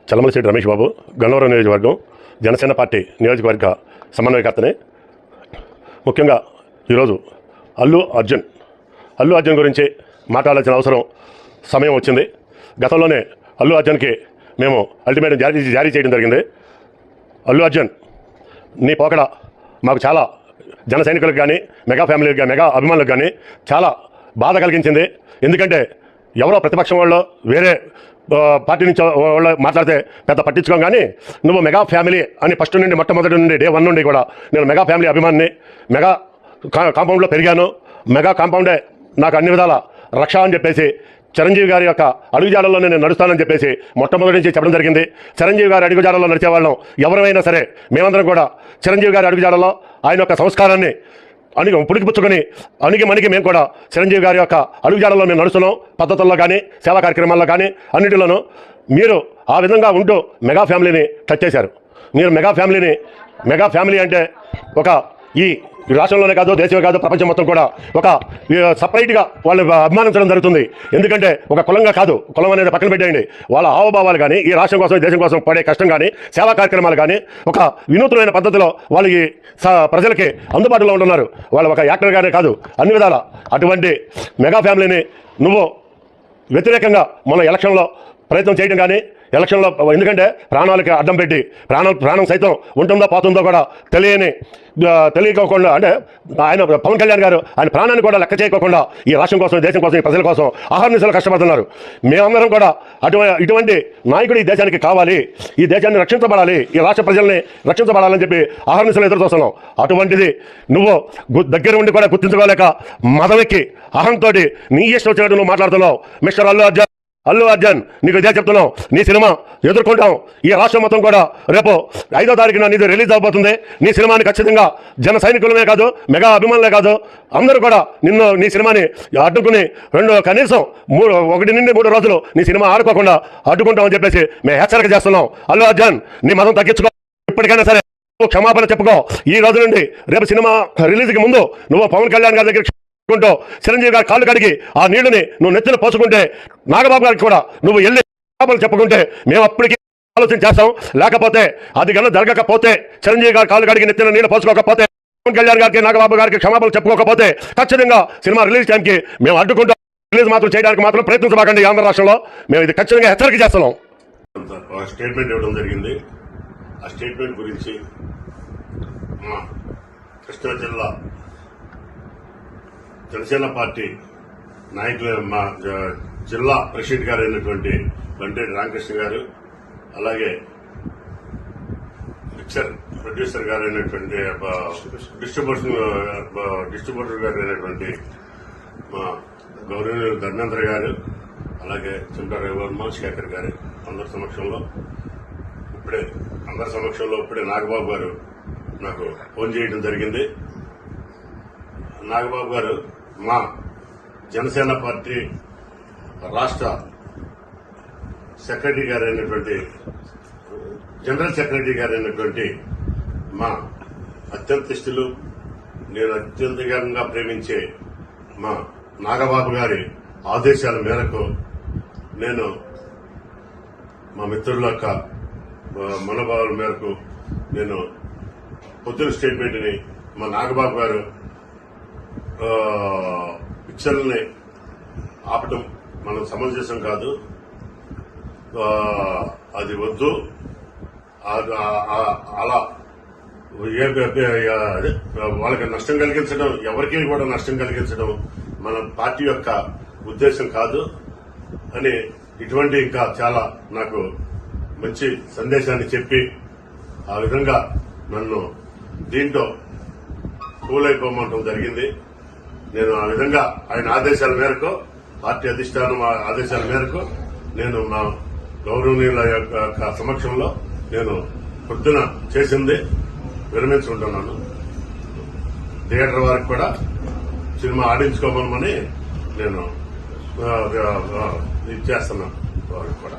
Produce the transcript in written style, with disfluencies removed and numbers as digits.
చల్లమలశెట్టి రమేష్ బాబు, గన్నవరం నియోజకవర్గం జనసేన పార్టీ నియోజకవర్గ సమన్వయకర్తని. ముఖ్యంగా ఈరోజు అల్లు అర్జున్ గురించి మాట్లాడాల్సిన అవసరం సమయం వచ్చింది. గతంలోనే అల్లు అర్జున్కి మేము అల్టిమేటం జారీ చేయడం జరిగింది. అల్లు అర్జున్ నీ పోకడ మాకు చాలా జన సైనికులకు కానీ, మెగా ఫ్యామిలీకి కానీ, మెగా అభిమానులకు కానీ చాలా బాధ కలిగించింది. ఎందుకంటే ఎవరో ప్రతిపక్షం వాళ్ళు వేరే పార్టీ నుంచి వాళ్ళు మాట్లాడితే పెద్ద పట్టించుకోం, కానీ నువ్వు మెగా ఫ్యామిలీ అని ఫస్ట్ నుండి మొట్టమొదటి నుండి డే 1 నుండి కూడా నేను మెగా ఫ్యామిలీ అభిమానిని, మెగా కాంపౌండ్లో పెరిగాను, మెగా కాంపౌండే నాకు అన్ని విధాల రక్ష అని చెప్పేసి చిరంజీవి గారి యొక్క అడుగుజాడల్లో నేను నడుస్తానని చెప్పేసి మొట్టమొదటి నుంచి చెప్పడం జరిగింది. చిరంజీవి గారి అడుగుజాడల్లో నడిచేవాళ్ళం ఎవరైనా సరే, మేమందరం కూడా చిరంజీవి గారి అడుగుజాడల్లో ఆయన యొక్క సంస్కారాన్ని పుడికిపుచ్చుకొని మణికి మేము కూడా చిరంజీవి గారి యొక్క అడుగుజాడల్లో మేము నడుస్తున్నాం. పద్ధతుల్లో కానీ, సేవా కార్యక్రమాల్లో కానీ అన్నింటిలోనూ మీరు ఆ విధంగా ఉంటూ మెగా ఫ్యామిలీని టచ్ చేశారు. మీరు మెగా ఫ్యామిలీ అంటే ఒక ఈ రాష్ట్రంలోనే కాదు, దేశమే కాదు, ప్రపంచం మొత్తం కూడా ఒక సపరేట్గా వాళ్ళు అభిమానించడం జరుగుతుంది. ఎందుకంటే ఒక కులంగా కాదు, కులం అనేది పక్కన పెట్టేయండి, వాళ్ళ హావభావాలు కానీ, ఈ రాష్ట్రం కోసం, దేశం కోసం పడే కష్టం కానీ, సేవా కార్యక్రమాలు కానీ ఒక వినూత్నమైన పద్ధతిలో వాళ్ళకి ప్రజలకి అందుబాటులో ఉంటున్నారు. వాళ్ళు ఒక యాక్టర్గానే కాదు, అన్ని విధాల అటువంటి మెగా ఫ్యామిలీని నువ్వు వ్యతిరేకంగా మన ఎలక్షన్లో ప్రయత్నం చేయడం కానీ, ఎలక్షన్లో ఎందుకంటే ప్రాణాలకి అడ్డం పెట్టి ప్రాణం సైతం ఉంటుందో పోతుందో కూడా తెలియకోకుండా, అంటే ఆయన పవన్ కళ్యాణ్ గారు ఆయన ప్రాణాన్ని కూడా లెక్క చేయకోకుండా ఈ రాష్ట్రం కోసం, దేశం కోసం, ఈ ప్రజల కోసం అహర్నిశలు కష్టపడుతున్నారు. మేమందరం కూడా ఇటువంటి నాయకుడు ఈ దేశానికి కావాలి, ఈ దేశాన్ని రక్షించబడాలి, ఈ రాష్ట్ర ప్రజల్ని రక్షించబడాలని చెప్పి అహర్నిశలు ఎదురు చూస్తున్నాం. అటువంటిది నువ్వు దగ్గర ఉండి కూడా గుర్తించుకోలేక మదవెక్కి అహంతో నీ ఇష్టం వచ్చినట్టు నువ్వు మాట్లాడుతున్నావు. మిస్టర్ అల్లు అర్జున్ నీకు ఇదే చెప్తున్నాం, నీ సినిమా ఎదుర్కొంటాం. ఈ రాష్ట్రం మొత్తం కూడా రేపు 5వ తారీఖున నీది రిలీజ్ అవబోతుంది. నీ సినిమాని ఖచ్చితంగా జన సైనికులమే కాదు, మెగా అభిమానులే కాదు, అందరూ కూడా నీ సినిమాని అడ్డుకుని కనీసం 1 నుండి 3 రోజులు నీ సినిమా ఆడుకోకుండా అడ్డుకుంటామని చెప్పేసి మేము హెచ్చరిక చేస్తున్నాం. అల్లు అర్జున్ నీ మతం తగ్గించుకో, ఇప్పటికైనా సరే క్షమాపణ చెప్పుకో. ఈ రోజు నుండి రేపు సినిమా రిలీజ్కి ముందు నువ్వు పవన్ కళ్యాణ్ గారి దగ్గర చిరంజీవి గారి కాళ్ళు కడిగి ఆ నీళ్లని నువ్వు నెత్తిన పోసుకుంటే, నాగబాబు గారికి కూడా నువ్వు వెళ్ళి చెప్పుకుంటే మేము అప్పటికి ఆలోచన చేస్తాం. లేకపోతే అది కన్నా జరగకపోతే, చిరంజీవి గారి కాళ్ళు కడిగి నెత్తిన నీళ్ళు పోసుకోకపోతే, పవన్ కళ్యాణ్ గారికి, నాగబాబు గారికి క్షమాపణలు చెప్పుకోకపోతే ఖచ్చితంగా సినిమా రిలీజ్ టైంకి మేము అడ్డుకుంటాం. రిలీజ్ మాత్రం చేయడానికి మాత్రం ప్రయత్నించబాకండి. ఆంధ్ర రాష్ట్రంలో మేము ఇది ఖచ్చితంగా హెచ్చరిక చేస్తున్నాం. స్టేట్మెంట్ ఇవ్వడం జరిగింది. ఆ స్టేట్మెంట్ గురించి మా కృష్ణా జిల్లా జనసేన పార్టీ నాయకులు, మా జిల్లా ప్రెసిడెంట్ గారు అయినటువంటి బంటేటి రామకృష్ణ గారు, అలాగే పిక్చర్ ప్రొడ్యూసర్ గారు అయినటువంటి డిస్ట్రిబ్యూటర్ గారు అయినటువంటి మా గౌరవనీయులు ధర్మేంద్ర గారు, అలాగే చింతా రవివర్మ, శేఖర్ గారు అందరి సమక్షంలో ఇప్పుడే నాగబాబు గారు నాకు ఫోన్ చేయడం జరిగింది. నాగబాబు గారు మా జనసేన పార్టీ రాష్ట్ర సెక్రటరీ గారు అయినటువంటి, జనరల్ సెక్రటరీ గారు అయినటువంటి మా అత్యంత ఇష్టలు, నేను అత్యంతంగా ప్రేమించే మా నాగబాబు గారి ఆదేశాల మేరకు నేను మా మిత్రుల యొక్క మనోభావాల మేరకు నేను పొద్దున స్టేట్మెంట్ని మా నాగబాబు గారు పిక్చర్లని ఆపటం మనం సమంజసం కాదు, అది వద్దు, అలా వాళ్ళకి నష్టం కలిగించడం, ఎవరికి కూడా నష్టం కలిగించడం మన పార్టీ యొక్క ఉద్దేశం కాదు అని ఇటువంటి ఇంకా చాలా నాకు మంచి సందేశాన్ని చెప్పి ఆ విధంగా నన్ను దీంట్లో కూలైపోమంటం జరిగింది. నేను ఆ విధంగా ఆయన ఆదేశాల మేరకు, పార్టీ అధిష్టానం ఆదేశాల మేరకు నేను మా గౌరవనీయుల యొక్క సమక్షంలో నేను పొద్దున చేసింది విరమించుకుంటున్నాను. థియేటర్ వారికి కూడా సినిమా ఆడించుకోమని నేను ఇది చేస్తున్నాను వారికి కూడా.